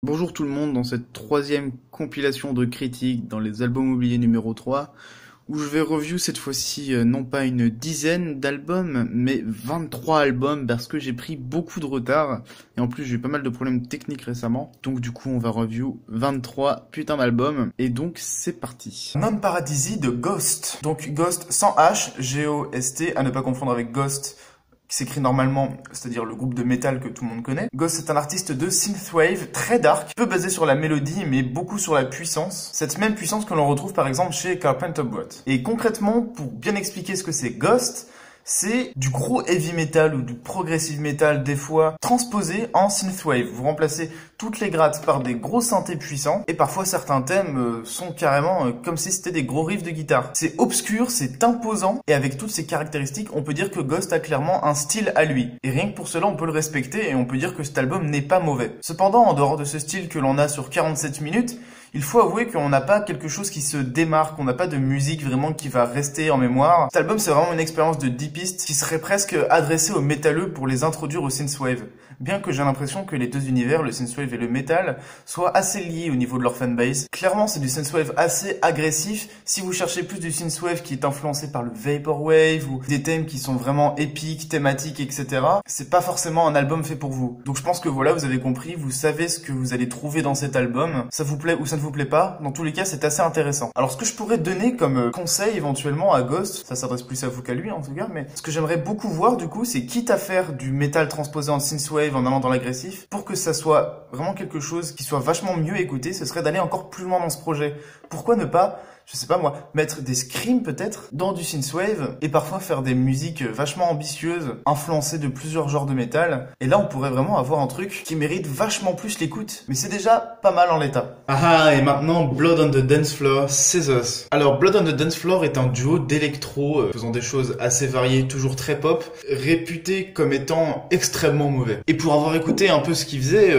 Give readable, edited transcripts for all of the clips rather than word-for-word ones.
Bonjour tout le monde dans cette troisième compilation de critiques dans les albums oubliés numéro 3, où je vais review cette fois-ci non pas une dizaine d'albums, mais 23 albums parce que j'ai pris beaucoup de retard, et en plus j'ai eu pas mal de problèmes techniques récemment, donc du coup on va review 23 putains d'albums, et donc c'est parti. Non Paradisi de Ghost, donc Ghost sans H, G-O-S-T, à ne pas confondre avec Ghost, qui s'écrit normalement, c'est-à-dire le groupe de métal que tout le monde connaît. Ghost est un artiste de synthwave très dark, peu basé sur la mélodie mais beaucoup sur la puissance. Cette même puissance que l'on retrouve par exemple chez Carpenter Brut. Et concrètement, pour bien expliquer ce que c'est Ghost, c'est du gros heavy metal ou du progressive metal des fois transposé en synthwave. Vous remplacez toutes les grattes par des gros synthés puissants et parfois certains thèmes sont carrément comme si c'était des gros riffs de guitare. C'est obscur, c'est imposant et avec toutes ces caractéristiques, on peut dire que Ghost a clairement un style à lui. Et rien que pour cela, on peut le respecter et on peut dire que cet album n'est pas mauvais. Cependant, en dehors de ce style que l'on a sur 47 minutes, il faut avouer qu'on n'a pas quelque chose qui se démarque, on n'a pas de musique vraiment qui va rester en mémoire. Cet album, c'est vraiment une expérience de 10 pistes qui serait presque adressée aux métalleux pour les introduire au synthwave. Bien que j'ai l'impression que les deux univers, le synthwave et le metal, soient assez liés au niveau de leur fanbase. Clairement, c'est du synthwave assez agressif. Si vous cherchez plus du synthwave qui est influencé par le vaporwave ou des thèmes qui sont vraiment épiques, thématiques, etc., c'est pas forcément un album fait pour vous. Donc je pense que voilà, vous avez compris, vous savez ce que vous allez trouver dans cet album. Ça vous plaît ou ça ne vous plaît pas. Dans tous les cas, c'est assez intéressant. Alors ce que je pourrais donner comme conseil éventuellement à Ghost, ça s'adresse plus à vous qu'à lui en tout cas, mais ce que j'aimerais beaucoup voir du coup, c'est quitte à faire du metal transposé en synthwave en allant dans l'agressif, pour que ça soit vraiment quelque chose qui soit vachement mieux écouté, ce serait d'aller encore plus loin dans ce projet. Pourquoi ne pas, je sais pas moi, mettre des screams peut-être dans du synthwave et parfois faire des musiques vachement ambitieuses, influencées de plusieurs genres de métal. Et là, on pourrait vraiment avoir un truc qui mérite vachement plus l'écoute. Mais c'est déjà pas mal en l'état. Ah, et maintenant Blood on the Dance Floor, Scissors. Alors Blood on the Dance Floor est un duo d'électro faisant des choses assez variées, toujours très pop, réputé comme étant extrêmement mauvais. Et pour avoir écouté un peu ce qu'ils faisaient,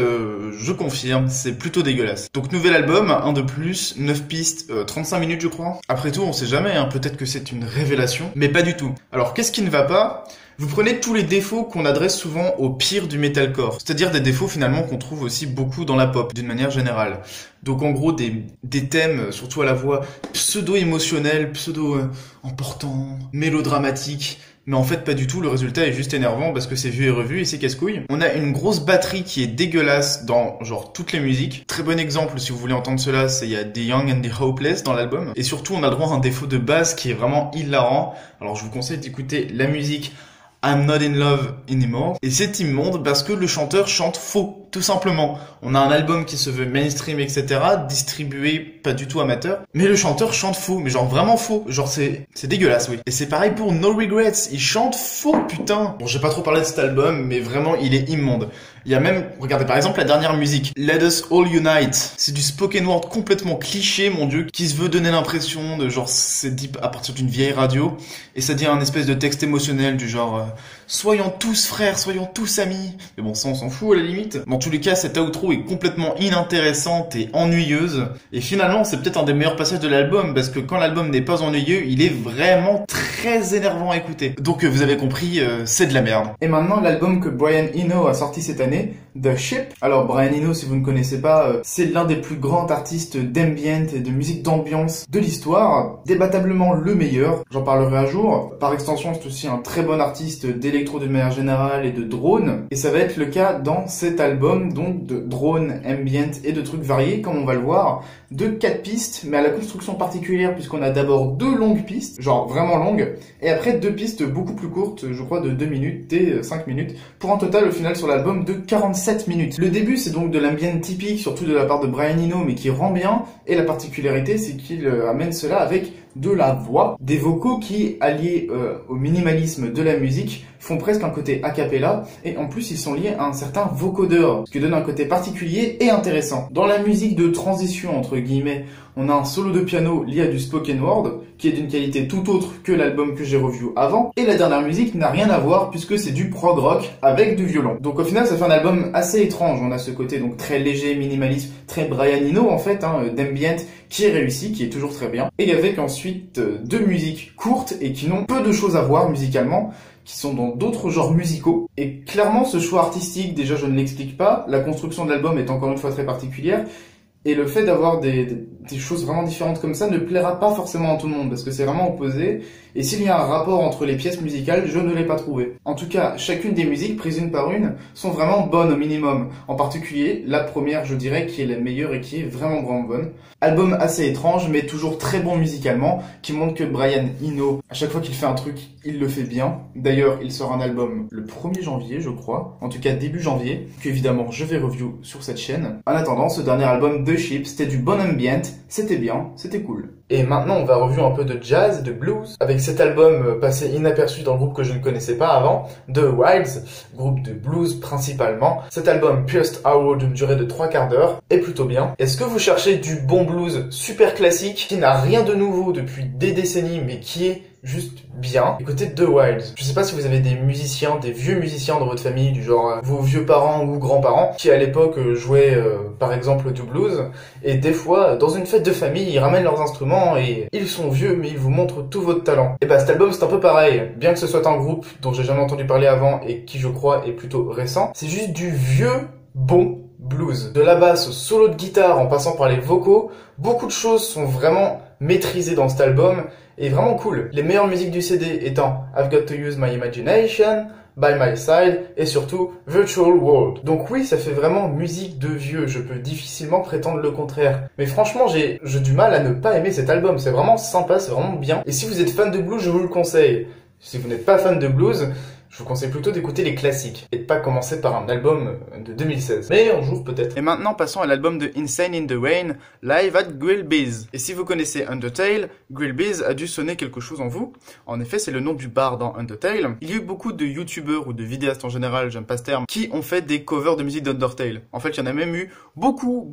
je confirme, c'est plutôt dégueulasse. Donc nouvel album, un de plus, 9 pistes, 35 minutes je crois. Après tout, on sait jamais, hein, peut-être que c'est une révélation, mais pas du tout. Alors qu'est-ce qui ne va pas ? Vous prenez tous les défauts qu'on adresse souvent au pire du metalcore, c'est-à-dire des défauts finalement qu'on trouve aussi beaucoup dans la pop, d'une manière générale. Donc en gros des thèmes, surtout à la voix, pseudo-émotionnels, pseudo-emportants, mélodramatiques, mais en fait pas du tout, le résultat est juste énervant parce que c'est vu et revu et c'est casse-couille. On a une grosse batterie qui est dégueulasse dans genre toutes les musiques. Très bon exemple si vous voulez entendre cela, c'est il y a The Young and the Hopeless dans l'album. Et surtout on a droit à un défaut de basse qui est vraiment hilarant. Alors je vous conseille d'écouter la musique I'm Not In Love Anymore. Et c'est immonde parce que le chanteur chante faux, tout simplement. On a un album qui se veut mainstream, etc., distribué pas du tout amateur, mais le chanteur chante faux, mais genre vraiment faux. Genre c'est dégueulasse, oui. Et c'est pareil pour No Regrets, il chante faux, putain. Bon, j'ai pas trop parlé de cet album, mais vraiment, il est immonde. Il y a même, regardez par exemple la dernière musique, Let Us All Unite. C'est du spoken word complètement cliché, mon dieu, qui se veut donner l'impression de genre c'est dit à partir d'une vieille radio, et ça dit un espèce de texte émotionnel du genre soyons tous frères, soyons tous amis. Mais bon, ça on s'en fout à la limite. Dans tous les cas, cette outro est complètement inintéressante et ennuyeuse. Et finalement, c'est peut-être un des meilleurs passages de l'album, parce que quand l'album n'est pas ennuyeux, il est vraiment très énervant à écouter. Donc vous avez compris, c'est de la merde. Et maintenant, l'album que Brian Eno a sorti cette année, The Ship. Alors Brian Eno, si vous ne connaissez pas, c'est l'un des plus grands artistes d'ambient et de musique d'ambiance de l'histoire. Débattablement le meilleur, j'en parlerai un jour. Par extension, c'est aussi un très bon artiste d'électro d'une manière générale et de drone. Et ça va être le cas dans cet album, donc de drone, ambient et de trucs variés, comme on va le voir. De 4 pistes, mais à la construction particulière, puisqu'on a d'abord 2 longues pistes, genre vraiment longues, et après 2 pistes beaucoup plus courtes, je crois de 2 minutes et 5 minutes, pour un total au final sur l'album de 47 minutes. Le début, c'est donc de l'ambient typique, surtout de la part de Brian Eno, mais qui rend bien, et la particularité, c'est qu'il amène cela avec de la voix, des vocaux qui, alliés au minimalisme de la musique, font presque un côté a cappella, et en plus ils sont liés à un certain vocodeur, ce qui donne un côté particulier et intéressant. Dans la musique de transition, entre guillemets, On a un solo de piano lié à du spoken word, qui est d'une qualité tout autre que l'album que j'ai revu avant. Et la dernière musique n'a rien à voir puisque c'est du prog rock avec du violon. Donc au final, ça fait un album assez étrange. On a ce côté donc très léger, minimaliste, très Brian Eno en fait, d'ambient, qui est réussi, qui est toujours très bien. Et avec ensuite deux musiques courtes et qui n'ont peu de choses à voir musicalement, qui sont dans d'autres genres musicaux. Et clairement, ce choix artistique, déjà je ne l'explique pas. La construction de l'album est encore une fois très particulière. Et le fait d'avoir des choses vraiment différentes comme ça ne plaira pas forcément à tout le monde, parce que c'est vraiment opposé. Et s'il y a un rapport entre les pièces musicales, je ne l'ai pas trouvé. En tout cas, chacune des musiques, prises une par une, sont vraiment bonnes au minimum. En particulier, la première, je dirais, qui est la meilleure et qui est vraiment vraiment bonne. Album assez étrange, mais toujours très bon musicalement, qui montre que Brian Eno, à chaque fois qu'il fait un truc, il le fait bien. D'ailleurs, il sort un album le 1er janvier, je crois. En tout cas, début janvier, qu'évidemment, je vais review sur cette chaîne. En attendant, ce dernier album de Sheep, c'était du bon ambient, c'était bien, c'était cool. Et maintenant, on va review un peu de jazz, de blues, avec cet album passé inaperçu dans le groupe que je ne connaissais pas avant, The Wilds, groupe de blues principalement. Cet album Pierced Hour d'une durée de 3/4 d'heure est plutôt bien. Est-ce que vous cherchez du bon blues super classique, qui n'a rien de nouveau depuis des décennies, mais qui est juste bien? Écoutez The Wilds. Je sais pas si vous avez des musiciens, des vieux musiciens dans votre famille, du genre vos vieux parents ou grands-parents, qui à l'époque jouaient par exemple du blues, et des fois, dans une fête de famille, ils ramènent leurs instruments et ils sont vieux, mais ils vous montrent tout votre talent. Et bah cet album c'est un peu pareil, bien que ce soit un groupe dont j'ai jamais entendu parler avant et qui je crois est plutôt récent, c'est juste du vieux bon blues. De la basse au solo de guitare en passant par les vocaux, beaucoup de choses sont vraiment maîtrisées dans cet album et vraiment cool. Les meilleures musiques du CD étant I've Got to Use My Imagination, By My Side et surtout Virtual World. Donc oui, ça fait vraiment musique de vieux, je peux difficilement prétendre le contraire. Mais franchement, j'ai du mal à ne pas aimer cet album, c'est vraiment sympa, c'est vraiment bien. Et si vous êtes fan de blues, je vous le conseille. Si vous n'êtes pas fan de blues, je vous conseille plutôt d'écouter les classiques et de pas commencer par un album de 2016. Mais un jour peut-être. Et maintenant passons à l'album de Insane in the Rain, Live at Grillby's. Et si vous connaissez Undertale, Grillby's a dû sonner quelque chose en vous. En effet, c'est le nom du bar dans Undertale. Il y a eu beaucoup de youtubeurs ou de vidéastes en général, j'aime pas ce terme, qui ont fait des covers de musique d'Undertale. En fait, il y en a même eu beaucoup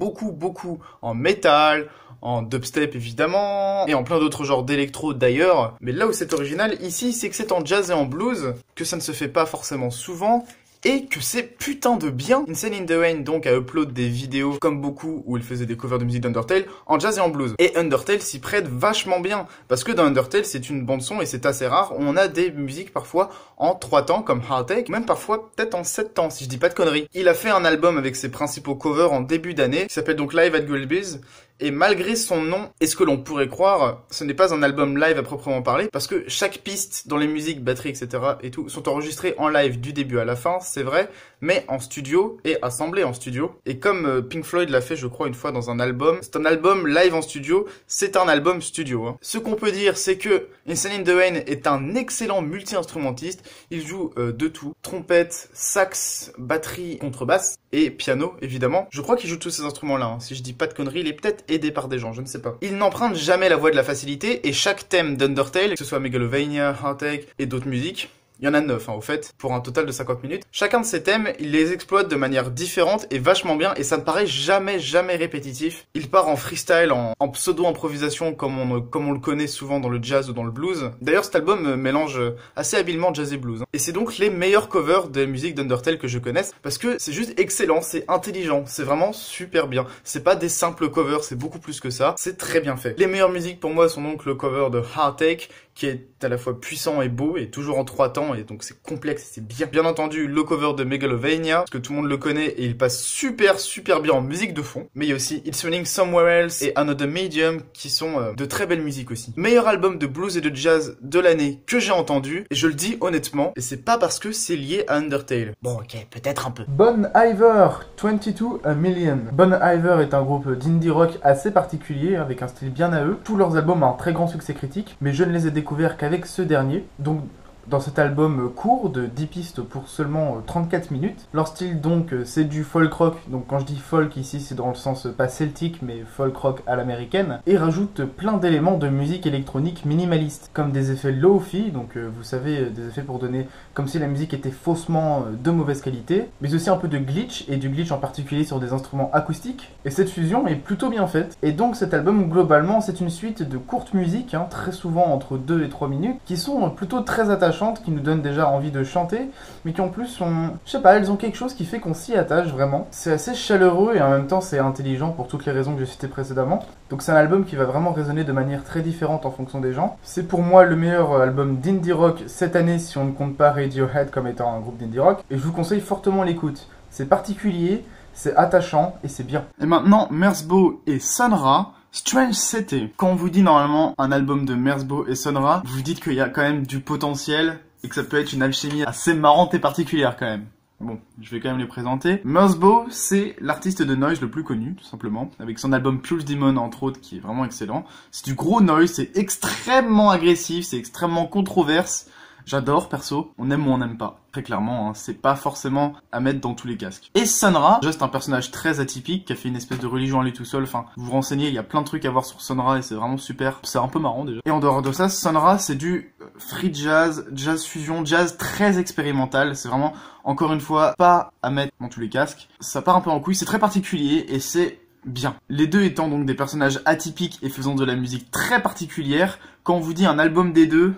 en métal, en dubstep évidemment, et en plein d'autres genres d'électro d'ailleurs. Mais là où c'est original ici, c'est que c'est en jazz et en blues, que ça ne se fait pas forcément souvent, et que c'est putain de bien. Insane in the Rain donc a upload des vidéos comme beaucoup où il faisait des covers de musique d'Undertale en jazz et en blues. Et Undertale s'y prête vachement bien parce que dans Undertale c'est une bande son et c'est assez rare. On a des musiques parfois en 3 temps comme Heartache, même parfois peut-être en 7 temps si je dis pas de conneries. Il a fait un album avec ses principaux covers en début d'année qui s'appelle donc Live at Grillby's. Et malgré son nom, et ce que l'on pourrait croire, ce n'est pas un album live à proprement parler, parce que chaque piste dans les musiques, batterie, etc. et tout, sont enregistrées en live du début à la fin, c'est vrai, mais en studio et assemblées en studio. Et comme Pink Floyd l'a fait, je crois, une fois dans un album, c'est un album live en studio, c'est un album studio. Hein. Ce qu'on peut dire, c'est que Insane in the Rain est un excellent multi-instrumentiste. Il joue de tout, trompette, sax, batterie, contrebasse et piano, évidemment. Je crois qu'il joue tous ces instruments-là. Hein. Si je dis pas de conneries, il est peut-être aidé par des gens, je ne sais pas. Il n'emprunte jamais la voie de la facilité et chaque thème d'Undertale, que ce soit Megalovania, Heartache et d'autres musiques, il y en a 9 au fait, pour un total de 50 minutes. Chacun de ces thèmes, il les exploite de manière différente et vachement bien, et ça ne paraît jamais répétitif. Il part en freestyle, en pseudo-improvisation, comme on le connaît souvent dans le jazz ou dans le blues. D'ailleurs, cet album mélange assez habilement jazz et blues. Hein. Et c'est donc les meilleurs covers de musique d'Undertale que je connaisse, parce que c'est juste excellent, c'est intelligent, c'est vraiment super bien. C'est pas des simples covers, c'est beaucoup plus que ça, c'est très bien fait. Les meilleures musiques pour moi sont donc le cover de Heartache, qui est à la fois puissant et beau, et toujours en 3 temps, et donc c'est complexe, c'est bien. Bien entendu, le cover de Megalovania, parce que tout le monde le connaît, et il passe super bien en musique de fond. Mais il y a aussi It's Raining Somewhere Else et Another Medium, qui sont de très belles musiques aussi. Meilleur album de blues et de jazz de l'année que j'ai entendu, et je le dis honnêtement, et c'est pas parce que c'est lié à Undertale. Bon ok, peut-être un peu. Bon Iver, 22 A Million. Bon Iver est un groupe d'indie rock assez particulier, avec un style bien à eux. Tous leurs albums ont un très grand succès critique, mais je ne les ai découverts qu'avec ce dernier. Donc dans cet album court de 10 pistes pour seulement 34 minutes. Leur style donc c'est du folk rock, donc quand je dis folk ici c'est dans le sens pas celtique mais folk rock à l'américaine, et rajoute plein d'éléments de musique électronique minimaliste, comme des effets lo-fi, donc vous savez des effets pour donner comme si la musique était faussement de mauvaise qualité, mais aussi un peu de glitch, et du glitch en particulier sur des instruments acoustiques, et cette fusion est plutôt bien faite. Et donc cet album globalement c'est une suite de courtes musiques, très souvent entre 2 et 3 minutes, qui sont plutôt très attachantes, qui nous donnent déjà envie de chanter, mais qui en plus sont, je sais pas, elles ont quelque chose qui fait qu'on s'y attache vraiment. C'est assez chaleureux et en même temps c'est intelligent pour toutes les raisons que j'ai citées précédemment. Donc c'est un album qui va vraiment résonner de manière très différente en fonction des gens. C'est pour moi le meilleur album d'indie rock cette année si on ne compte pas Radiohead comme étant un groupe d'indie rock, et je vous conseille fortement l'écoute. C'est particulier, c'est attachant et c'est bien. Et maintenant, Merzbow et Sun Ra, Strange City. Quand on vous dit normalement un album de Merzbow et Sun Ra, vous dites qu'il y a quand même du potentiel et que ça peut être une alchimie assez marrante et particulière quand même. Bon, je vais quand même les présenter. Merzbow, c'est l'artiste de noise le plus connu, tout simplement, avec son album Pulse Demon, entre autres, qui est vraiment excellent. C'est du gros noise, c'est extrêmement agressif, c'est extrêmement controverse. J'adore, perso. On aime ou on n'aime pas. Très clairement, c'est pas forcément à mettre dans tous les casques. Et Sun Ra, juste un personnage très atypique, qui a fait une espèce de religion à lui tout seul. Enfin, vous vous renseignez, il y a plein de trucs à voir sur Sun Ra et c'est vraiment super. C'est un peu marrant déjà. Et en dehors de ça, Sun Ra, c'est du free jazz, jazz fusion, jazz très expérimental. C'est vraiment, encore une fois, pas à mettre dans tous les casques. Ça part un peu en couille, c'est très particulier et c'est bien. Les deux étant donc des personnages atypiques et faisant de la musique très particulière, quand on vous dit un album des deux,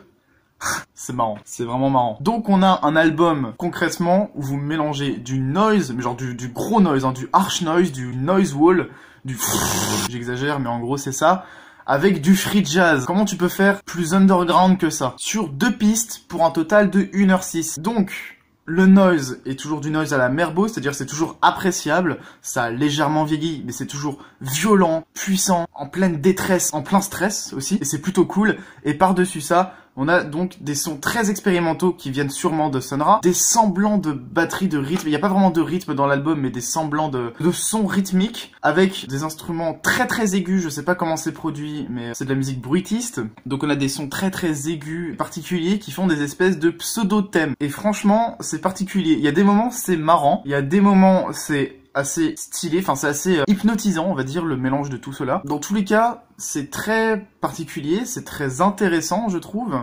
c'est marrant, c'est vraiment marrant. Donc on a un album concrètement où vous mélangez du noise, mais genre du gros noise, du harsh noise, du noise wall, du j'exagère mais en gros c'est ça, avec du free jazz. Comment tu peux faire plus underground que ça? Sur 2 pistes pour un total de 1h06. Donc le noise est toujours du noise à la Merzbow, c'est-à-dire c'est toujours appréciable, ça a légèrement vieilli, mais c'est toujours violent, puissant, en pleine détresse, en plein stress aussi, et c'est plutôt cool. Et par-dessus ça, on a donc des sons très expérimentaux qui viennent sûrement de Sun Ra, des semblants de batterie, de rythme. Il n'y a pas vraiment de rythme dans l'album, mais des semblants de sons rythmiques avec des instruments très très aigus. Je sais pas comment c'est produit, mais c'est de la musique bruitiste. Donc on a des sons très très aigus, particuliers, qui font des espèces de pseudo-thèmes. Et franchement, c'est particulier. Il y a des moments, c'est marrant. Il y a des moments, c'est assez stylé, enfin c'est assez hypnotisant, on va dire, le mélange de tout cela. Dans tous les cas, c'est très particulier, c'est très intéressant, je trouve.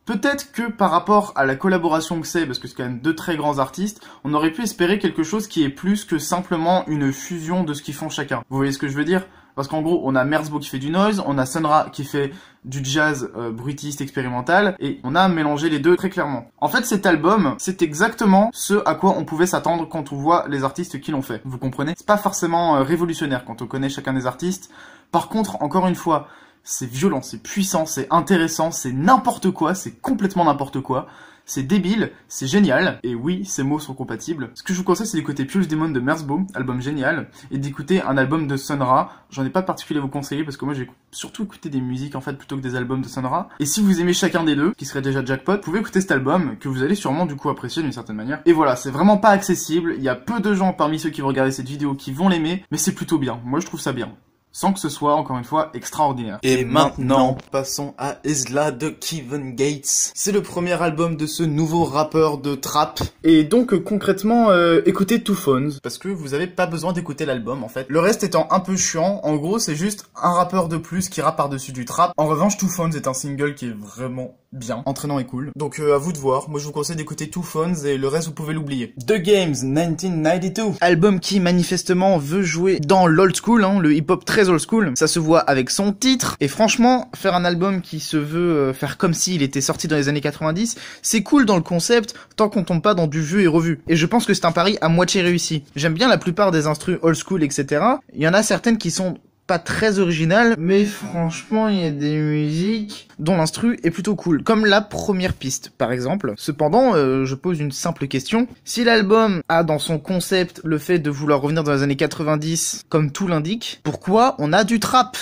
Peut-être que par rapport à la collaboration que c'est, parce que c'est quand même 2 très grands artistes, on aurait pu espérer quelque chose qui est plus que simplement une fusion de ce qu'ils font chacun. Vous voyez ce que je veux dire? Parce qu'en gros, on a Merzbow qui fait du noise, on a Sun Ra qui fait du jazz bruitiste expérimental, et on a mélangé les deux très clairement. En fait, cet album, c'est exactement ce à quoi on pouvait s'attendre quand on voit les artistes qui l'ont fait. Vous comprenez? C'est pas forcément révolutionnaire quand on connaît chacun des artistes. Par contre, encore une fois, c'est violent, c'est puissant, c'est intéressant, c'est n'importe quoi, c'est complètement n'importe quoi. C'est débile, c'est génial, et oui, ces mots sont compatibles. Ce que je vous conseille, c'est d'écouter Pulse Demon de Merzbow, album génial, et d'écouter un album de Sun Ra. J'en ai pas de particulier à vous conseiller, parce que moi j'ai surtout écouté des musiques en fait, plutôt que des albums de Sun Ra. Et si vous aimez chacun des deux, qui serait déjà jackpot, vous pouvez écouter cet album, que vous allez sûrement du coup apprécier d'une certaine manière. Et voilà, c'est vraiment pas accessible, il y a peu de gens parmi ceux qui vont regarder cette vidéo qui vont l'aimer, mais c'est plutôt bien, moi je trouve ça bien. Sans que ce soit, encore une fois, extraordinaire. Et maintenant, passons à Isla de Kevin Gates. C'est le premier album de ce nouveau rappeur de trap. Et donc, concrètement, écoutez Two Phones. Parce que vous avez pas besoin d'écouter l'album, en fait. Le reste étant un peu chiant, en gros, c'est juste un rappeur de plus qui rappe par-dessus du trap. En revanche, Two Phones est un single qui est vraiment bien, entraînant et cool. Donc, à vous de voir. Moi, je vous conseille d'écouter Two Phones et le reste, vous pouvez l'oublier. The Games 1992. Album qui, manifestement, veut jouer dans l'old school, le hip-hop très old school. Ça se voit avec son titre. Et franchement, faire un album qui se veut faire comme s'il était sorti dans les années 90, c'est cool dans le concept, tant qu'on tombe pas dans du vu et revu. Et je pense que c'est un pari à moitié réussi. J'aime bien la plupart des instrus old school, etc. Il y en a certaines qui sont pas très originales, mais franchement, il y a des musiques dont l'instru est plutôt cool, comme la première piste, par exemple. Cependant, je pose une simple question. Si l'album a dans son concept le fait de vouloir revenir dans les années 90, comme tout l'indique, pourquoi on a du trap ?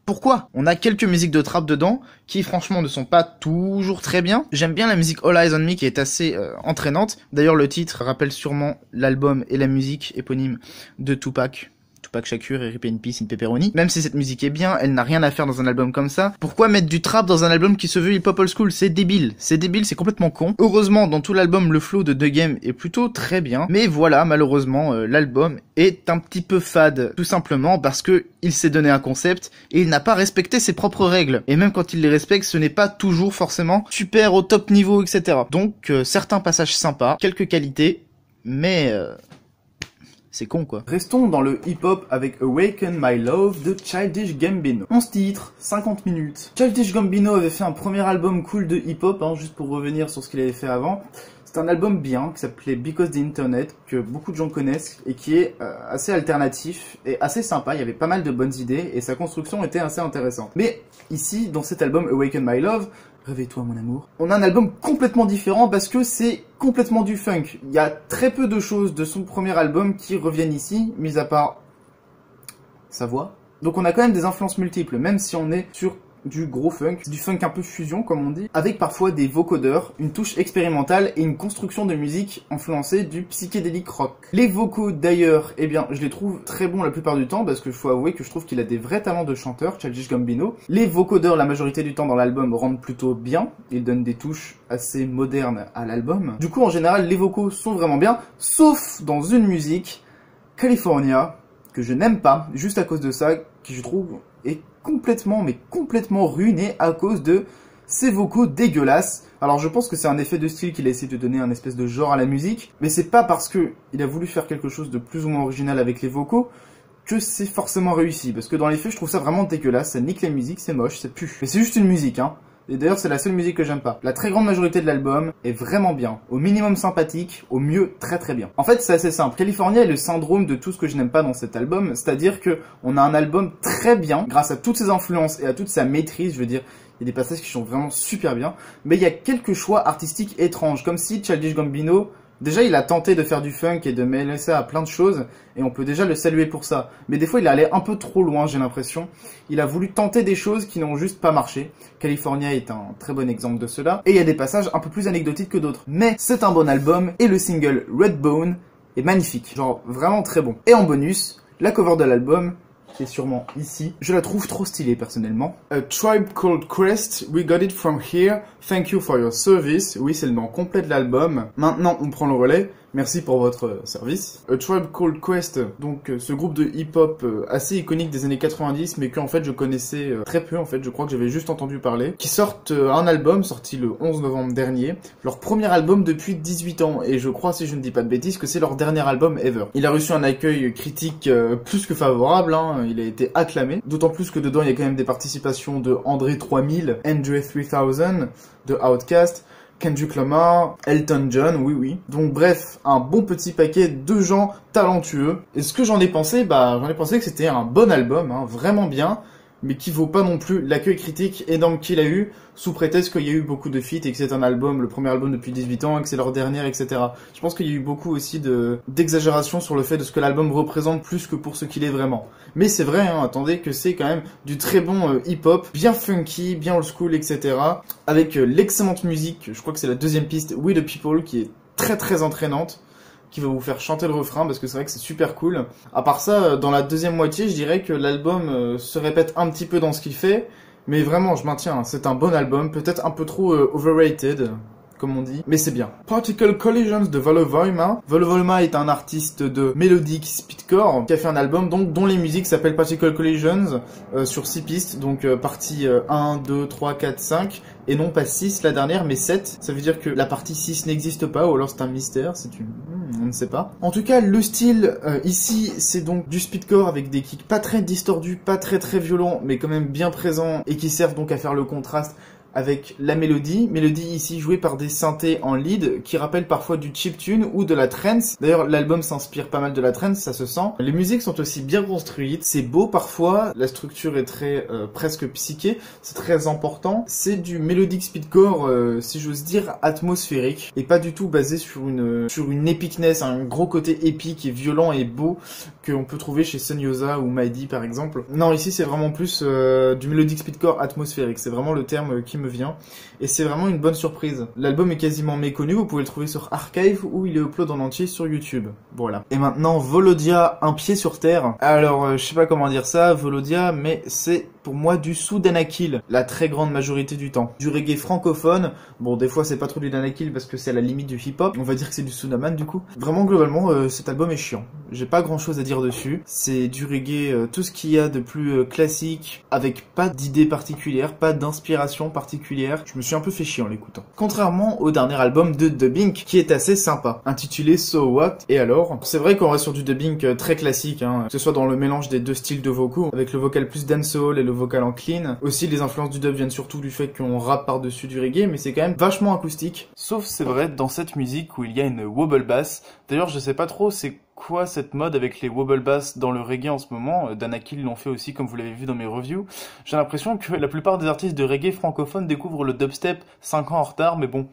Pourquoi? On a quelques musiques de trap dedans, qui franchement ne sont pas toujours très bien. J'aime bien la musique All Eyes on Me, qui est assez entraînante. D'ailleurs, le titre rappelle sûrement l'album et la musique éponyme de Tupac Tupac Shakur et Rip in Peace in Pepperoni. Même si cette musique est bien, elle n'a rien à faire dans un album comme ça. Pourquoi mettre du trap dans un album qui se veut hip-hop old school? C'est débile, c'est complètement con. Heureusement, dans tout l'album, le flow de The Game est plutôt très bien. Mais voilà, malheureusement, l'album est un petit peu fade. Tout simplement parce que il s'est donné un concept et il n'a pas respecté ses propres règles. Et même quand il les respecte, ce n'est pas toujours forcément super au top niveau, etc. Donc, certains passages sympas, quelques qualités, mais c'est con quoi. Restons dans le hip-hop avec Awaken My Love de Childish Gambino. 11 titres, 50 minutes. Childish Gambino avait fait un premier album cool de hip-hop, hein, juste pour revenir sur ce qu'il avait fait avant. C'est un album bien, qui s'appelait Because the Internet, que beaucoup de gens connaissent, et qui est assez alternatif et assez sympa. Il y avait pas mal de bonnes idées, et sa construction était assez intéressante. Mais ici, dans cet album Awaken My Love, réveille-toi mon amour, on a un album complètement différent parce que c'est complètement du funk. Il y a très peu de choses de son premier album qui reviennent ici, mis à part sa voix. Donc on a quand même des influences multiples, même si on est sur du gros funk, du funk un peu fusion comme on dit, avec parfois des vocodeurs, une touche expérimentale et une construction de musique influencée du psychédélique rock. Les vocaux d'ailleurs, eh bien je les trouve très bons la plupart du temps parce que je faut avouer que je trouve qu'il a des vrais talents de chanteur, Childish Gambino. Les vocodeurs la majorité du temps dans l'album rendent plutôt bien, ils donnent des touches assez modernes à l'album. Du coup en général les vocaux sont vraiment bien, sauf dans une musique, California, que je n'aime pas, juste à cause de ça, qui je trouve est complètement ruiné à cause de ses vocaux dégueulasses. Alors je pense que c'est un effet de style qu'il a essayé de donner un espèce de genre à la musique, mais c'est pas parce que il a voulu faire quelque chose de plus ou moins original avec les vocaux que c'est forcément réussi, parce que dans les faits je trouve ça vraiment dégueulasse, ça nique la musique, c'est moche, ça pue. Mais c'est juste une musique, hein. Et d'ailleurs c'est la seule musique que j'aime pas. La très grande majorité de l'album est vraiment bien, au minimum sympathique, au mieux très bien. En fait c'est assez simple, California est le syndrome de tout ce que je n'aime pas dans cet album, c'est-à-dire que on a un album très bien, grâce à toutes ses influences et à toute sa maîtrise, je veux dire, il y a des passages qui sont vraiment super bien, mais il y a quelques choix artistiques étranges, comme si Childish Gambino, déjà il a tenté de faire du funk et de mêler ça à plein de choses, et on peut déjà le saluer pour ça. Mais des fois il est allé un peu trop loin, j'ai l'impression. Il a voulu tenter des choses qui n'ont juste pas marché. California est un très bon exemple de cela. Et il y a des passages un peu plus anecdotiques que d'autres. Mais c'est un bon album, et le single Redbone est magnifique. Genre vraiment très bon. Et en bonus, la cover de l'album, qui est sûrement ici, je la trouve trop stylée personnellement. A Tribe Called Quest, we got it from here, thank you for your service. Oui, c'est le nom complet de l'album. Maintenant, on prend le relais. Merci pour votre service. A Tribe Called Quest, donc ce groupe de hip-hop assez iconique des années 90, mais que en fait je connaissais très peu, en fait je crois que j'avais juste entendu parler, qui sortent un album sorti le 11 novembre dernier, leur premier album depuis 18 ans, et je crois, si je ne dis pas de bêtises, que c'est leur dernier album ever. Il a reçu un accueil critique plus que favorable, hein, il a été acclamé, d'autant plus que dedans il y a quand même des participations de André 3000, Andre 3000, de Outkast, Kendrick Lamar, Elton John, oui. Donc bref, un bon petit paquet de gens talentueux. Et ce que j'en ai pensé, j'en ai pensé que c'était un bon album, hein, vraiment bien, mais qui vaut pas non plus l'accueil critique énorme qu'il a eu, sous prétexte qu'il y a eu beaucoup de feats et que c'est un album, le premier album depuis 18 ans, et que c'est leur dernier, etc. Je pense qu'il y a eu beaucoup aussi d'exagération sur le fait de ce que l'album représente plus que pour ce qu'il est vraiment. Mais c'est vrai, hein, attendez, que c'est quand même du très bon hip-hop, bien funky, bien old school, etc. Avec l'excellente musique, je crois que c'est la deuxième piste, We the People, qui est très entraînante, qui va vous faire chanter le refrain parce que c'est vrai que c'est super cool. À part ça, dans la deuxième moitié, je dirais que l'album se répète un petit peu dans ce qu'il fait, mais vraiment, je maintiens, hein, c'est un bon album, peut-être un peu trop overrated, comme on dit, mais c'est bien. Particle Collisions de Volo Volma. Volo Volma est un artiste de melodic speedcore qui a fait un album donc dont les musiques s'appellent Particle Collisions sur 6 pistes, donc partie 1, 2, 3, 4, 5, et non pas 6 la dernière, mais 7. Ça veut dire que la partie 6 n'existe pas, ou alors c'est un mystère, on ne sait pas. En tout cas, le style ici, c'est donc du speedcore avec des kicks pas très distordus, pas très violents, mais quand même bien présents, et qui servent donc à faire le contraste avec la mélodie ici jouée par des synthés en lead qui rappellent parfois du chiptune ou de la trance. D'ailleurs l'album s'inspire pas mal de la trance, ça se sent. Les musiques sont aussi bien construites, c'est beau parfois, la structure est très presque psyché, c'est très important. C'est du melodic speedcore, si j'ose dire, atmosphérique et pas du tout basé sur une epicness, un gros côté épique et violent et beau qu'on peut trouver chez Sunyosa ou Maidi par exemple. Non, ici c'est vraiment plus du melodic speedcore atmosphérique, c'est vraiment le terme qui me vient. Et c'est vraiment une bonne surprise. L'album est quasiment méconnu, vous pouvez le trouver sur Archive ou il est upload en entier sur YouTube. Voilà. Et maintenant, Volodia, un pied sur terre. Alors, je sais pas comment dire ça, Volodia, mais c'est pour moi du sous-Danakil, la très grande majorité du temps. Du reggae francophone, bon des fois c'est pas trop du Danakil parce que c'est à la limite du hip-hop, on va dire que c'est du Sudaman du coup. Vraiment globalement cet album est chiant, j'ai pas grand chose à dire dessus, c'est du reggae, tout ce qu'il y a de plus classique, avec pas d'idée particulière, pas d'inspiration particulière, je me suis un peu fait chier en l'écoutant. Contrairement au dernier album de Dubbing qui est assez sympa, intitulé So What, et alors, c'est vrai qu'on reste sur du dubbing très classique, hein, que ce soit dans le mélange des deux styles de vocaux, avec le vocal plus dancehall et le vocal en clean. Aussi, les influences du dub viennent surtout du fait qu'on rappe par-dessus du reggae, mais c'est quand même vachement acoustique. Sauf, c'est vrai, dans cette musique où il y a une wobble bass. D'ailleurs, je sais pas trop c'est quoi cette mode avec les wobble bass dans le reggae en ce moment. Danakil l'ont fait aussi, comme vous l'avez vu dans mes reviews. J'ai l'impression que la plupart des artistes de reggae francophones découvrent le dubstep 5 ans en retard, mais bon...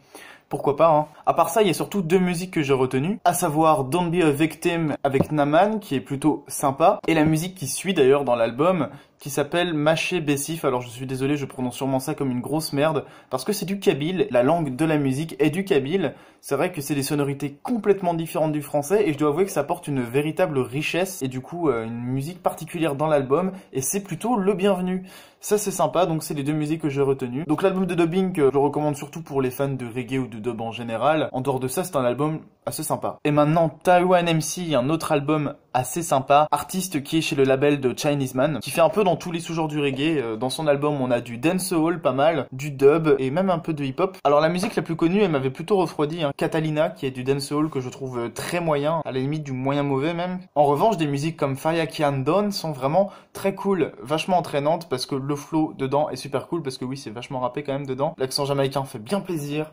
Pourquoi pas, hein. À part ça, il y a surtout deux musiques que j'ai retenues, à savoir Don't Be a Victim avec Naman, qui est plutôt sympa, et la musique qui suit d'ailleurs dans l'album, qui s'appelle Maché Bessif. Alors je suis désolé, je prononce sûrement ça comme une grosse merde, parce que c'est du kabyle, la langue de la musique est du kabyle. C'est vrai que c'est des sonorités complètement différentes du français, et je dois avouer que ça apporte une véritable richesse, et du coup une musique particulière dans l'album, et c'est plutôt le bienvenu. Ça c'est sympa, donc c'est les deux musiques que j'ai retenues. Donc l'album de dubbing, je le recommande surtout pour les fans de reggae ou de dub en général. En dehors de ça, c'est un album assez sympa. Et maintenant, Taiwan MC, un autre album assez sympa, artiste qui est chez le label de Chinese Man, qui fait un peu dans tous les sous-genres du reggae. Dans son album, on a du dancehall, pas mal, du dub et même un peu de hip-hop. Alors la musique la plus connue, elle m'avait plutôt refroidi, hein. Catalina, qui est du dancehall que je trouve très moyen, à la limite du moyen mauvais même. En revanche, des musiques comme Fayakian Dawn sont vraiment très cool, vachement entraînantes, parce que le flow dedans est super cool, parce que oui, c'est vachement rappé quand même dedans. L'accent jamaïcain fait bien plaisir.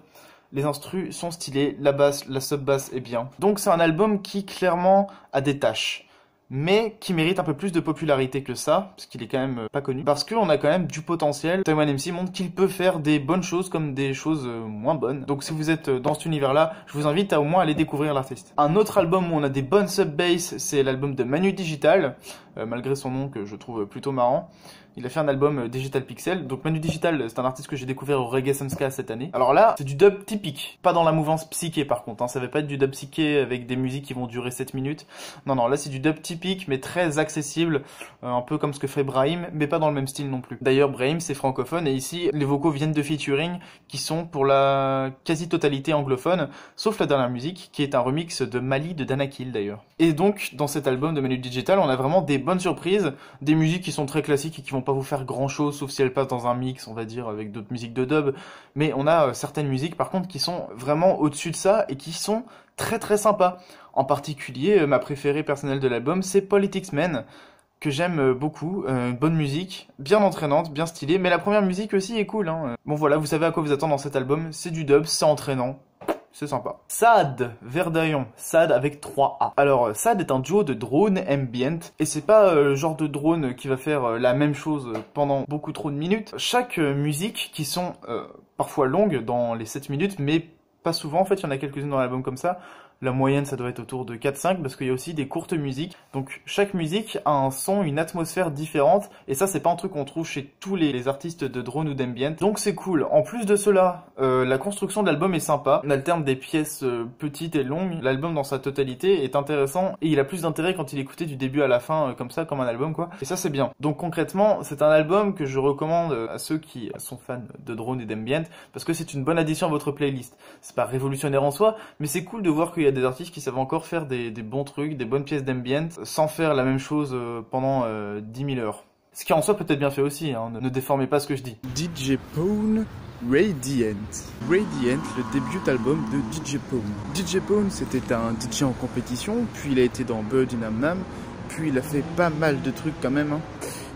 Les instrus sont stylés, la basse, la sub-bass est bien. Donc c'est un album qui clairement a des tâches, mais qui mérite un peu plus de popularité que ça, parce qu'il est quand même pas connu, parce qu'on a quand même du potentiel. Taiwan MC montre qu'il peut faire des bonnes choses comme des choses moins bonnes. Donc si vous êtes dans cet univers-là, je vous invite à au moins aller découvrir l'artiste. Un autre album où on a des bonnes sub-bass, c'est l'album de Manu Digital, malgré son nom que je trouve plutôt marrant. Il a fait un album Digital Pixel. Donc Manu Digital, c'est un artiste que j'ai découvert au Reggae Senska cette année. Alors là, c'est du dub typique. Pas dans la mouvance psyché par contre, hein. Ça va pas être du dub psyché avec des musiques qui vont durer 7 minutes. Non, non, là c'est du dub typique mais très accessible. Un peu comme ce que fait Brahim, mais pas dans le même style non plus. D'ailleurs, Brahim c'est francophone et ici, les vocaux viennent de featuring qui sont pour la quasi-totalité anglophone, sauf la dernière musique qui est un remix de Mali de Danakil d'ailleurs. Et donc, dans cet album de Manu Digital, on a vraiment des bonnes surprises, des musiques qui sont très classiques et qui vont pas vous faire grand chose, sauf si elles passent dans un mix, on va dire, avec d'autres musiques de dub. Mais on a certaines musiques, par contre, qui sont vraiment au-dessus de ça et qui sont très très sympas. En particulier, ma préférée personnelle de l'album, c'est Politics Men, que j'aime beaucoup. Bonne musique, bien entraînante, bien stylée, mais la première musique aussi est cool, hein. Bon voilà, vous savez à quoi vous attendre dans cet album, c'est du dub, c'est entraînant. C'est sympa. Sad, Verdaillon, Sad avec 3A. Alors, Sad est un duo de drone ambient, et c'est pas le genre de drone qui va faire la même chose pendant beaucoup trop de minutes. Chaque musique, qui sont parfois longues dans les 7 minutes, mais pas souvent, en fait, il y en a quelques-unes dans l'album comme ça. La moyenne, ça doit être autour de 4-5, parce qu'il y a aussi des courtes musiques. Donc, chaque musique a un son, une atmosphère différente, et ça, c'est pas un truc qu'on trouve chez tous les artistes de drone ou d'ambient. Donc, c'est cool. En plus de cela, la construction de l'album est sympa. On alterne des pièces petites et longues. L'album, dans sa totalité, est intéressant, et il a plus d'intérêt quand il est écouté du début à la fin, comme ça, comme un album, quoi. Et ça, c'est bien. Donc, concrètement, c'est un album que je recommande à ceux qui sont fans de drone et d'ambient, parce que c'est une bonne addition à votre playlist. C'est pas révolutionnaire en soi, mais c'est cool de voir qu'il y a des artistes qui savent encore faire des bons trucs, des bonnes pièces d'ambient, sans faire la même chose pendant 10 000 heures. Ce qui en soi peut être bien fait aussi, hein, ne déformez pas ce que je dis. DJ Pone, Radiant. Radiant, le début album de DJ Pone. DJ Pone, c'était un DJ en compétition, puis il a été dans Bird in Nam, puis il a fait pas mal de trucs quand même, hein.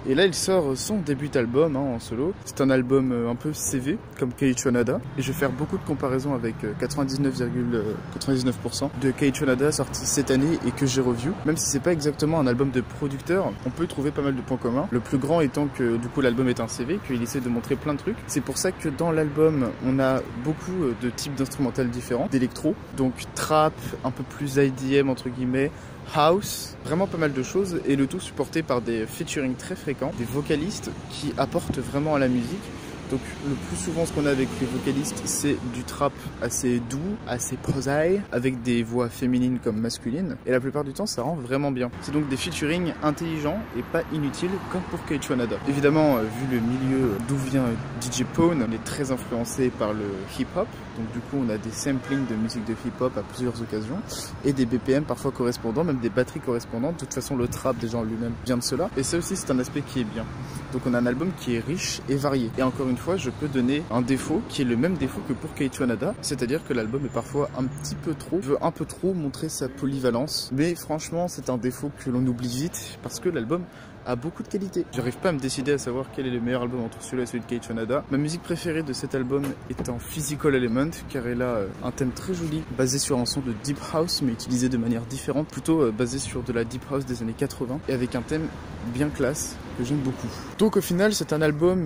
Et là, il sort son début album en solo. C'est un album un peu CV, comme Keiichi Onada. Et je vais faire beaucoup de comparaisons avec 99,99% de Keiichi Onada sorti cette année et que j'ai review. Même si c'est pas exactement un album de producteur, on peut trouver pas mal de points communs. Le plus grand étant que du coup l'album est un CV, qu'il essaie de montrer plein de trucs. C'est pour ça que dans l'album, on a beaucoup de types d'instrumentales différents, d'électro, donc trap, un peu plus IDM entre guillemets, house, vraiment pas mal de choses, et le tout supporté par des featuring très fréquents, des vocalistes qui apportent vraiment à la musique. Donc le plus souvent ce qu'on a avec les vocalistes, c'est du trap assez doux, assez prosaique, avec des voix féminines comme masculines. Et la plupart du temps, ça rend vraiment bien. C'est donc des featuring intelligents et pas inutiles comme pour Keiichiro. Évidemment, vu le milieu d'où vient DJ Pone, on est très influencé par le hip-hop. Donc du coup, on a des samplings de musique de hip-hop à plusieurs occasions et des BPM parfois correspondants, même des batteries correspondantes. De toute façon, le trap déjà en lui-même vient de cela. Et ça aussi, c'est un aspect qui est bien. Donc on a un album qui est riche et varié. Et encore une fois, je peux donner un défaut qui est le même défaut que pour Keiichiro, c'est-à-dire que l'album est parfois un petit peu trop, veut un peu trop montrer sa polyvalence. Mais franchement, c'est un défaut que l'on oublie vite parce que l'album a beaucoup de qualité. J'arrive pas à me décider à savoir quel est le meilleur album entre celui-là et celui de Keiichiro. Ma musique préférée de cet album est en Physical Element, car elle a un thème très joli, basé sur un son de Deep House, mais utilisé de manière différente, plutôt basé sur de la Deep House des années 80, et avec un thème bien classe, que j'aime beaucoup. Donc au final, c'est un album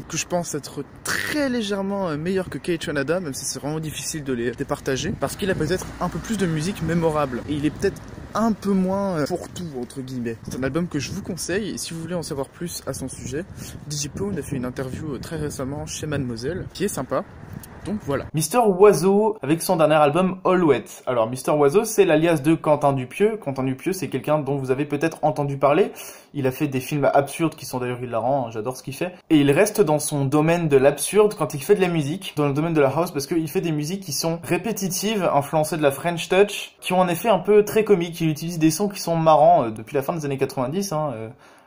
que je pense être très légèrement meilleur que Keiichiro, même si c'est vraiment difficile de les départager, parce qu'il a peut-être un peu plus de musique mémorable, et il est peut-être un peu moins pour tout, entre guillemets. C'est un album que je vous conseille, et si vous voulez en savoir plus à son sujet, DJ Pone a fait une interview très récemment chez Mademoiselle, qui est sympa. Donc voilà. Mr Oiseau avec son dernier album All Wet. Alors Mr Oiseau, c'est l'alias de Quentin Dupieux. Quentin Dupieux, c'est quelqu'un dont vous avez peut-être entendu parler. Il a fait des films absurdes qui sont d'ailleurs hilarants, hein, j'adore ce qu'il fait. Et il reste dans son domaine de l'absurde quand il fait de la musique, dans le domaine de la house, parce qu'il fait des musiques qui sont répétitives, influencées de la French Touch, qui ont un effet un peu très comique. Il utilise des sons qui sont marrants depuis la fin des années 90,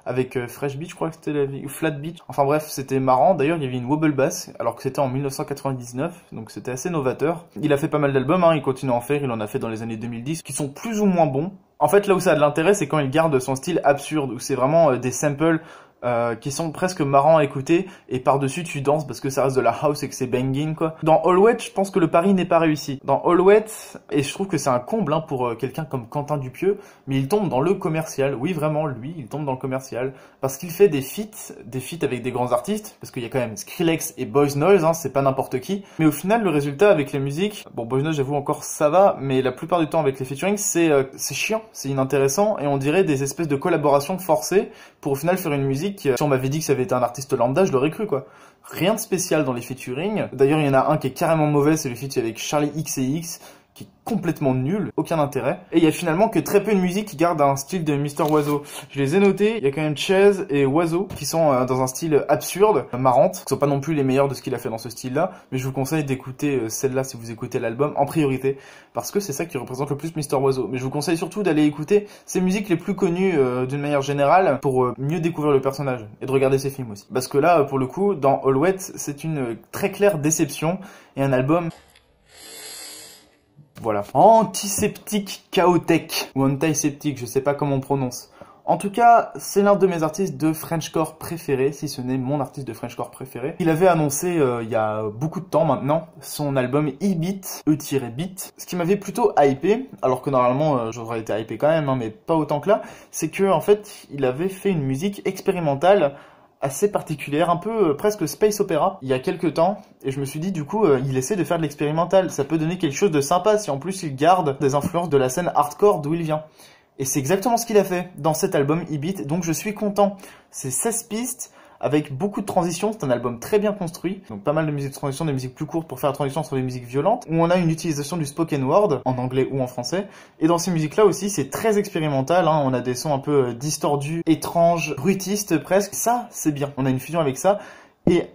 avec Fresh Beach, je crois que c'était Flat Beach. Enfin bref, c'était marrant. D'ailleurs, il y avait une wobble bass, alors que c'était en 1999, donc c'était assez novateur. Il a fait pas mal d'albums, il continue à en faire, il en a fait dans les années 2010, qui sont plus ou moins bons. En fait, là où ça a de l'intérêt, c'est quand il garde son style absurde, où c'est vraiment des samples qui sont presque marrants à écouter, et par-dessus tu danses parce que ça reste de la house et que c'est banging, quoi. Dans All Wet, je pense que le pari n'est pas réussi. Dans All Wet, et je trouve que c'est un comble pour quelqu'un comme Quentin Dupieux, mais il tombe dans le commercial. Oui, vraiment, lui, il tombe dans le commercial, parce qu'il fait des feats avec des grands artistes, parce qu'il y a quand même Skrillex et Boys Noise, c'est pas n'importe qui, mais au final, le résultat avec la musique, bon, Boys Noise, j'avoue encore ça va, mais la plupart du temps avec les featuring, c'est chiant, c'est inintéressant, et on dirait des espèces de collaborations forcées pour au final faire une musique. Si on m'avait dit que ça avait été un artiste lambda, je l'aurais cru, quoi. Rien de spécial dans les featuring. D'ailleurs, il y en a un qui est carrément mauvais, c'est le feat avec Charlie XCX, qui est complètement nul, aucun intérêt. Et il y a finalement que très peu de musique qui garde un style de Mr Oiseau. Je les ai notés, il y a quand même Chase et Oiseau qui sont dans un style absurde, marrante, qui sont pas non plus les meilleurs de ce qu'il a fait dans ce style-là, mais je vous conseille d'écouter celle-là si vous écoutez l'album en priorité, parce que c'est ça qui représente le plus Mr Oiseau. Mais je vous conseille surtout d'aller écouter ses musiques les plus connues d'une manière générale pour mieux découvrir le personnage et de regarder ses films aussi. Parce que là, pour le coup, dans All Wet, c'est une très claire déception et un album... Voilà. Antiseptique Chaotech, ou antiseptique, je sais pas comment on prononce. En tout cas, c'est l'un de mes artistes de Frenchcore préférés, si ce n'est mon artiste de Frenchcore préféré. Il avait annoncé, il y a beaucoup de temps maintenant, son album E-Beat, E-Beat. Ce qui m'avait plutôt hypé, alors que normalement, j'aurais été hypé quand même, mais pas autant que là, c'est que, en fait, il avait fait une musique expérimentale assez particulière, un peu presque space opéra, il y a quelques temps, et je me suis dit du coup, il essaie de faire de l'expérimental, ça peut donner quelque chose de sympa si en plus il garde des influences de la scène hardcore d'où il vient. Et c'est exactement ce qu'il a fait dans cet album E-Beat, donc je suis content. C'est 16 pistes, avec beaucoup de transitions, c'est un album très bien construit, donc pas mal de musique de transition, des musiques plus courtes pour faire la transition entre des musiques violentes, où on a une utilisation du spoken word, en anglais ou en français, et dans ces musiques-là aussi, c'est très expérimental, on a des sons un peu distordus, étranges, bruitistes presque, ça c'est bien, on a une fusion avec ça, et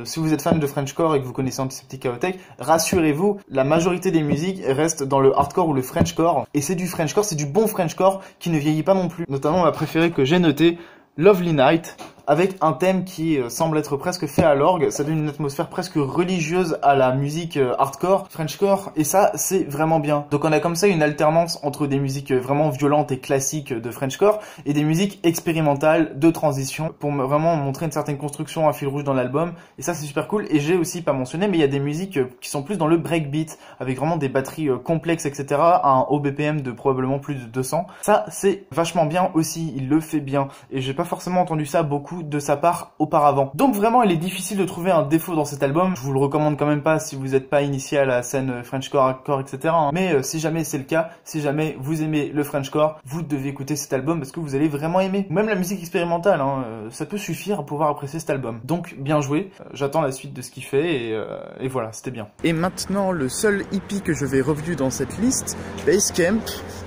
si vous êtes fan de Frenchcore et que vous connaissez Antiseptic Chaotech, rassurez-vous, la majorité des musiques restent dans le hardcore ou le Frenchcore, et c'est du Frenchcore, c'est du bon Frenchcore qui ne vieillit pas non plus. Notamment ma préférée que j'ai notée, Lovely Night, avec un thème qui semble être presque fait à l'orgue. Ça donne une atmosphère presque religieuse à la musique hardcore, Frenchcore, et ça, c'est vraiment bien. Donc on a comme ça une alternance entre des musiques vraiment violentes et classiques de Frenchcore et des musiques expérimentales de transition pour vraiment montrer une certaine construction, un fil rouge dans l'album, et ça c'est super cool. Et j'ai aussi pas mentionné, mais il y a des musiques qui sont plus dans le breakbeat, avec vraiment des batteries complexes, etc., à un haut BPM de probablement plus de 200. Ça, c'est vachement bien aussi, il le fait bien, et j'ai pas forcément entendu ça beaucoup tout de sa part auparavant. Donc vraiment, il est difficile de trouver un défaut dans cet album. Je vous le recommande quand même pas si vous n'êtes pas initié à la scène Frenchcore, hardcore, etc. Mais si jamais c'est le cas, si jamais vous aimez le Frenchcore, vous devez écouter cet album parce que vous allez vraiment aimer. Même la musique expérimentale, ça peut suffire à pouvoir apprécier cet album. Donc bien joué, j'attends la suite de ce qu'il fait et voilà, c'était bien. Et maintenant, le seul EP que je vais review dans cette liste, Basecamp,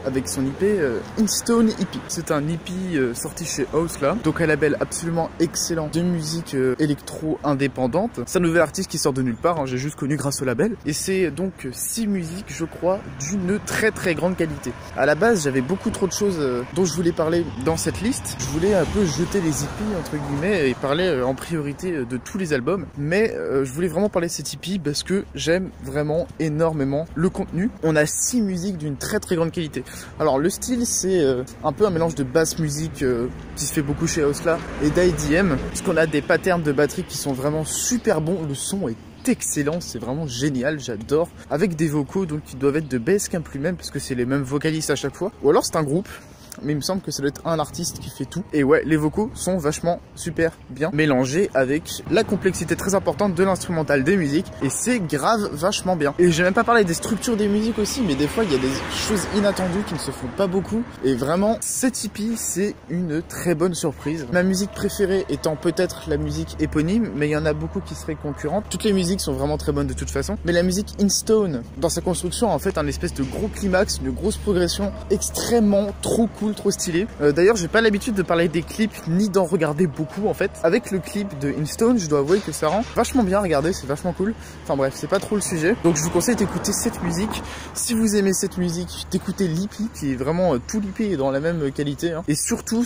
avec son EP InStone EP. C'est un EP sorti chez House donc un label absolument excellent de musique électro indépendante. C'est un nouvel artiste qui sort de nulle part, j'ai juste connu grâce au label. Et c'est donc 6 musiques, je crois, d'une très grande qualité. À la base, j'avais beaucoup trop de choses dont je voulais parler dans cette liste. Je voulais un peu jeter les EP entre guillemets et parler en priorité de tous les albums. Mais je voulais vraiment parler de cet EP parce que j'aime vraiment énormément le contenu. On a 6 musiques d'une très grande qualité. Alors le style, c'est un peu un mélange de basse musique qui se fait beaucoup chez Housela et d'IDM, parce qu'on a des patterns de batterie qui sont vraiment super bons. Le son est excellent, c'est vraiment génial, j'adore, avec des vocaux donc qui doivent être de Basecamp lui-même parce que c'est les mêmes vocalistes à chaque fois, ou alors c'est un groupe. Mais il me semble que ça doit être un artiste qui fait tout. Et ouais, les vocaux sont vachement super bien mélangés avec la complexité très importante de l'instrumental des musiques. Et c'est grave vachement bien. Et j'ai même pas parlé des structures des musiques aussi, mais des fois il y a des choses inattendues qui ne se font pas beaucoup. Et vraiment, cet EP, c'est une très bonne surprise. Ma musique préférée étant peut-être la musique éponyme, mais il y en a beaucoup qui seraient concurrentes. Toutes les musiques sont vraiment très bonnes de toute façon. Mais la musique InStone, dans sa construction, en fait, un espèce de gros climax, une grosse progression extrêmement trop cool, trop stylé. D'ailleurs, j'ai pas l'habitude de parler des clips ni d'en regarder beaucoup en fait. Avec le clip de InStone, je dois avouer que ça rend vachement bien à regarder, c'est vachement cool. Enfin bref, c'est pas trop le sujet. Donc je vous conseille d'écouter cette musique. Si vous aimez cette musique, d'écouter l'EP qui est vraiment tout l'EP est dans la même qualité. Et surtout,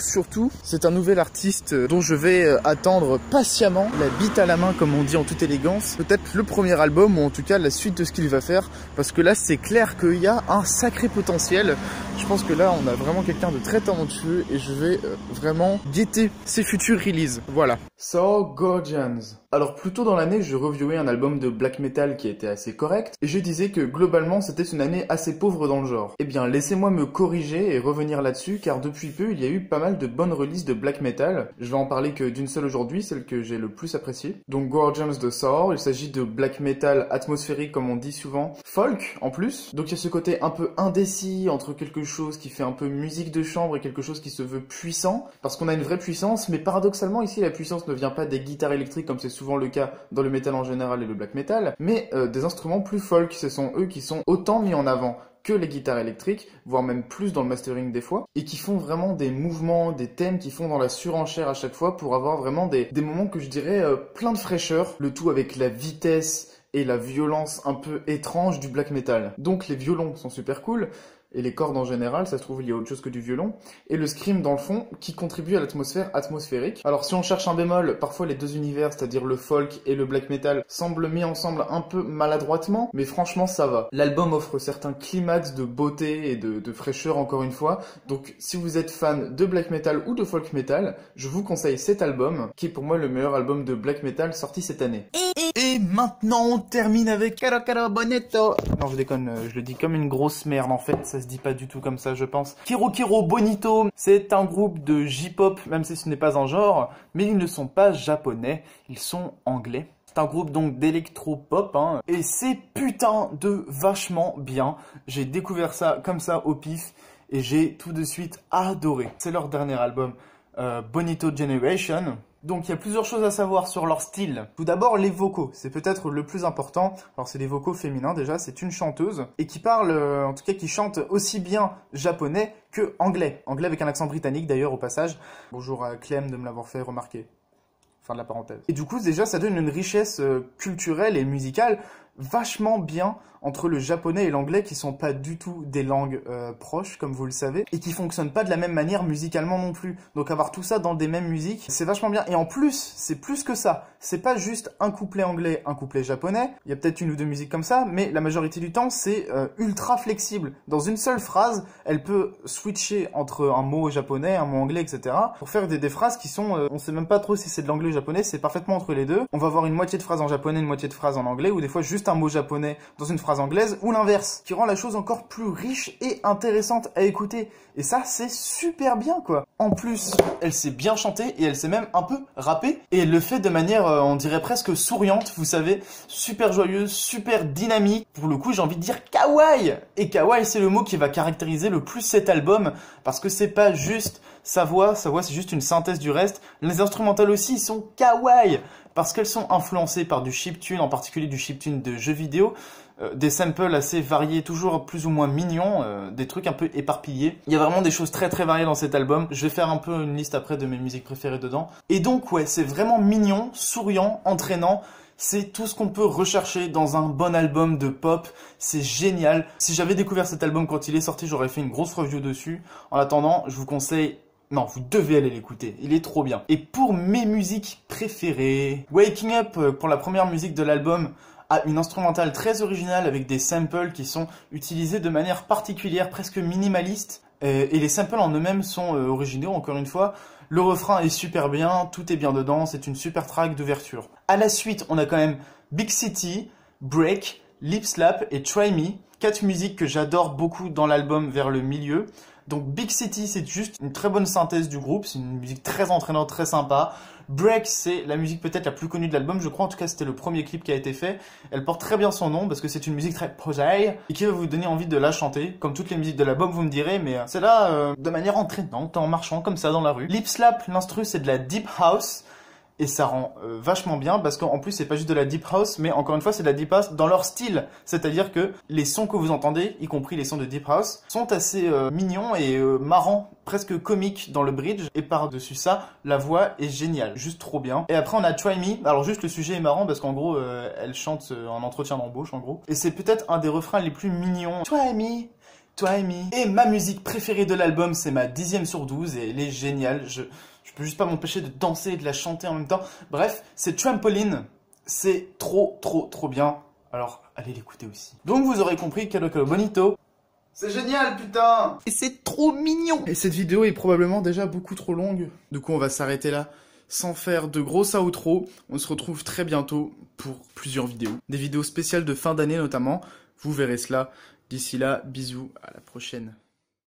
c'est un nouvel artiste dont je vais attendre patiemment la bite à la main comme on dit en toute élégance. Peut-être le premier album ou en tout cas la suite de ce qu'il va faire parce que là c'est clair qu'il y a un sacré potentiel. Je pense que là on a vraiment quelqu'un de très talentueux et je vais vraiment guetter ses futures releases. Voilà. So Guardians. Alors plus tôt dans l'année, je reviewais un album de black metal qui était assez correct et je disais que globalement c'était une année assez pauvre dans le genre. Eh bien laissez-moi me corriger et revenir là-dessus car depuis peu il y a eu pas mal de bonnes releases de black metal. Je vais en parler que d'une seule aujourd'hui, celle que j'ai le plus appréciée. Donc Guardians de Saur, il s'agit de black metal atmosphérique comme on dit souvent, folk en plus. Donc il y a ce côté un peu indécis entre quelque chose qui fait un peu musique de chambre et quelque chose qui se veut puissant parce qu'on a une vraie puissance, mais paradoxalement ici la puissance ne vient pas des guitares électriques comme c'est souvent le cas dans le métal en général et le black metal, mais des instruments plus folk. Ce sont eux qui sont autant mis en avant que les guitares électriques, voire même plus dans le mastering des fois, et qui font vraiment des mouvements, des thèmes qui font dans la surenchère à chaque fois pour avoir vraiment des moments que je dirais plein de fraîcheur, le tout avec la vitesse et la violence un peu étrange du black metal. Donc les violons sont super cool, et les cordes en général, ça se trouve il y a autre chose que du violon, et le scream dans le fond qui contribue à l'atmosphère atmosphérique. Alors si on cherche un bémol, parfois les deux univers, c'est-à-dire le folk et le black metal, semblent mis ensemble un peu maladroitement, mais franchement ça va. L'album offre certains climax de beauté et de fraîcheur encore une fois, donc si vous êtes fan de black metal ou de folk metal, je vous conseille cet album, qui est pour moi le meilleur album de black metal sorti cette année. Et maintenant on termine avec Caro Caro Bonito. Non je déconne, je le dis comme une grosse merde en fait, ça se dit pas du tout comme ça je pense. Kero Kero Bonito, c'est un groupe de J-pop, même si ce n'est pas un genre, mais ils ne sont pas japonais, ils sont anglais. C'est un groupe donc d'électro-pop, et c'est putain de vachement bien. J'ai découvert ça comme ça au pif, et j'ai tout de suite adoré. C'est leur dernier album, Bonito Generation. Donc il y a plusieurs choses à savoir sur leur style. Tout d'abord les vocaux, c'est peut-être le plus important. Alors c'est des vocaux féminins déjà, c'est une chanteuse et qui parle, en tout cas qui chante aussi bien japonais que anglais. Anglais avec un accent britannique d'ailleurs au passage. Bonjour à Clem de me l'avoir fait remarquer. Fin de la parenthèse. Et du coup déjà ça donne une richesse culturelle et musicale vachement bien entre le japonais et l'anglais qui sont pas du tout des langues proches comme vous le savez et qui fonctionnent pas de la même manière musicalement non plus. Donc avoir tout ça dans des mêmes musiques, c'est vachement bien. Et en plus, c'est plus que ça. C'est pas juste un couplet anglais, un couplet japonais. Il y a peut-être une ou deux musiques comme ça, mais la majorité du temps, c'est ultra flexible. Dans une seule phrase, elle peut switcher entre un mot japonais, un mot anglais, etc. pour faire des phrases qui sont... on sait même pas trop si c'est de l'anglais ou japonais, c'est parfaitement entre les deux. On va avoir une moitié de phrase en japonais, une moitié de phrase en anglais, ou des fois juste juste un mot japonais dans une phrase anglaise ou l'inverse, qui rend la chose encore plus riche et intéressante à écouter. Et ça, c'est super bien, quoi. En plus, elle sait bien chanter et elle sait même un peu rapper. Et elle le fait de manière, on dirait presque souriante, vous savez, super joyeuse, super dynamique. Pour le coup, j'ai envie de dire kawaii. Et kawaii, c'est le mot qui va caractériser le plus cet album, parce que c'est pas juste sa voix c'est juste une synthèse du reste. Les instrumentales aussi, ils sont kawaii, parce qu'elles sont influencées par du chiptune, en particulier du chiptune de jeux vidéo, des samples assez variés, toujours plus ou moins mignons, des trucs un peu éparpillés. Il y a vraiment des choses très très variées dans cet album. Je vais faire un peu une liste après de mes musiques préférées dedans. Et donc ouais, c'est vraiment mignon, souriant, entraînant. C'est tout ce qu'on peut rechercher dans un bon album de pop. C'est génial. Si j'avais découvert cet album quand il est sorti, j'aurais fait une grosse review dessus. En attendant, je vous conseille... Non, vous devez aller l'écouter, il est trop bien. Et pour mes musiques préférées, Waking Up, pour la première musique de l'album, a une instrumentale très originale avec des samples qui sont utilisés de manière particulière, presque minimaliste. Et les samples en eux-mêmes sont originaux, encore une fois. Le refrain est super bien, tout est bien dedans, c'est une super track d'ouverture. À la suite, on a quand même Big City, Break, Lip Slap et Try Me. 4 musiques que j'adore beaucoup dans l'album vers le milieu. Donc Big City, c'est juste une très bonne synthèse du groupe, c'est une musique très entraînante, très sympa. Break, c'est la musique peut-être la plus connue de l'album, je crois, en tout cas c'était le premier clip qui a été fait. Elle porte très bien son nom parce que c'est une musique très posée et qui va vous donner envie de la chanter, comme toutes les musiques de l'album vous me direz, mais c'est là de manière entraînante, en marchant comme ça dans la rue. Lip Slap, l'instru c'est de la Deep House. Et ça rend vachement bien parce qu'en plus c'est pas juste de la deep house, mais encore une fois c'est de la deep house dans leur style. C'est-à-dire que les sons que vous entendez, y compris les sons de deep house, sont assez mignons et marrants, presque comiques dans le bridge. Et par-dessus ça, la voix est géniale, juste trop bien. Et après on a Try Me. Alors juste le sujet est marrant parce qu'en gros elle chante en entretien d'embauche en gros. Et c'est peut-être un des refrains les plus mignons. Try Me. Try Me. Et ma musique préférée de l'album, c'est ma 10e sur 12 et elle est géniale. Je peux juste pas m'empêcher de danser et de la chanter en même temps. Bref, c'est Trampoline. C'est trop bien. Alors, allez l'écouter aussi. Donc vous aurez compris, Calo Calo Bonito. C'est génial, putain! Et c'est trop mignon! Et cette vidéo est probablement déjà beaucoup trop longue. Du coup, on va s'arrêter là. Sans faire de gros outro, on se retrouve très bientôt pour plusieurs vidéos. Des vidéos spéciales de fin d'année notamment. Vous verrez cela. D'ici là, bisous, à la prochaine.